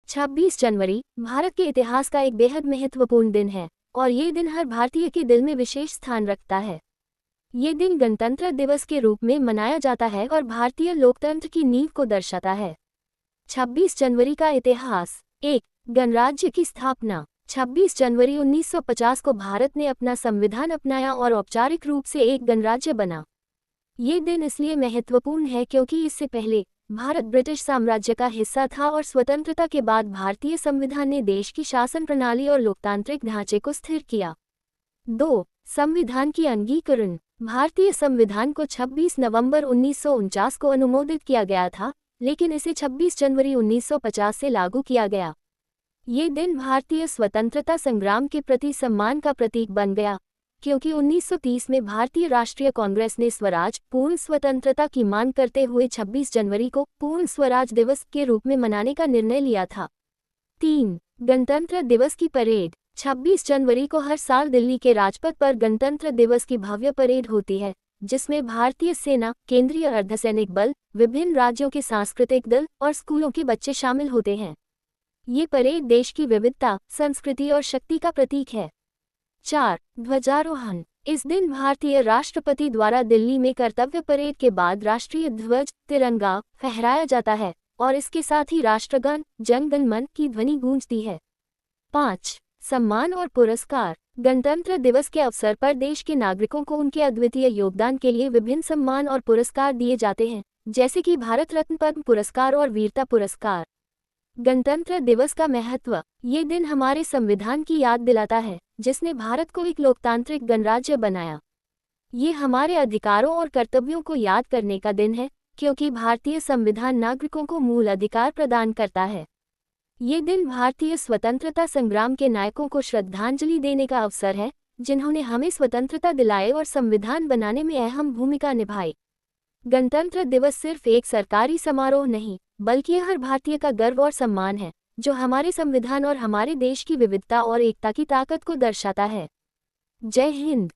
26 जनवरी भारत के इतिहास का एक बेहद महत्वपूर्ण दिन है और ये दिन हर भारतीय के दिल में विशेष स्थान रखता है। ये दिन गणतंत्र दिवस के रूप में मनाया जाता है और भारतीय लोकतंत्र की नींव को दर्शाता है। 26 जनवरी का इतिहास। 1. गणराज्य की स्थापना। 26 जनवरी 1950 को भारत ने अपना संविधान अपनाया और औपचारिक रूप से एक गणराज्य बना। ये दिन इसलिए महत्वपूर्ण है क्योंकि इससे पहले भारत ब्रिटिश साम्राज्य का हिस्सा था और स्वतंत्रता के बाद भारतीय संविधान ने देश की शासन प्रणाली और लोकतांत्रिक ढांचे को स्थिर किया। 2. संविधान की अंगीकरण। भारतीय संविधान को 26 नवंबर 1949 को अनुमोदित किया गया था, लेकिन इसे 26 जनवरी 1950 से लागू किया गया। ये दिन भारतीय स्वतंत्रता संग्राम के प्रति सम्मान का प्रतीक बन गया, क्योंकि 1930 में भारतीय राष्ट्रीय कांग्रेस ने स्वराज पूर्ण स्वतंत्रता की मांग करते हुए 26 जनवरी को पूर्ण स्वराज दिवस के रूप में मनाने का निर्णय लिया था। 3. गणतंत्र दिवस की परेड। 26 जनवरी को हर साल दिल्ली के राजपथ पर गणतंत्र दिवस की भव्य परेड होती है, जिसमें भारतीय सेना, केंद्रीय अर्धसैनिक बल, विभिन्न राज्यों के सांस्कृतिक दल और स्कूलों के बच्चे शामिल होते हैं। ये परेड देश की विविधता, संस्कृति और शक्ति का प्रतीक है। 4. ध्वजारोहण। इस दिन भारतीय राष्ट्रपति द्वारा दिल्ली में कर्तव्य परेड के बाद राष्ट्रीय ध्वज तिरंगा फहराया जाता है और इसके साथ ही राष्ट्रगान जन गण मन की ध्वनि गूंजती है। 5. सम्मान और पुरस्कार। गणतंत्र दिवस के अवसर पर देश के नागरिकों को उनके अद्वितीय योगदान के लिए विभिन्न सम्मान और पुरस्कार दिए जाते हैं, जैसे कि भारत रत्न पद्म पुरस्कार और वीरता पुरस्कार। गणतंत्र दिवस का महत्व। ये दिन हमारे संविधान की याद दिलाता है, जिसने भारत को एक लोकतांत्रिक गणराज्य बनाया। ये हमारे अधिकारों और कर्तव्यों को याद करने का दिन है, क्योंकि भारतीय संविधान नागरिकों को मूल अधिकार प्रदान करता है। ये दिन भारतीय स्वतंत्रता संग्राम के नायकों को श्रद्धांजलि देने का अवसर है, जिन्होंने हमें स्वतंत्रता दिलाए और संविधान बनाने में अहम भूमिका निभाई। गणतंत्र दिवस सिर्फ एक सरकारी समारोह नहीं, बल्कि यह हर भारतीय का गर्व और सम्मान है, जो हमारे संविधान और हमारे देश की विविधता और एकता की ताकत को दर्शाता है। जय हिंद।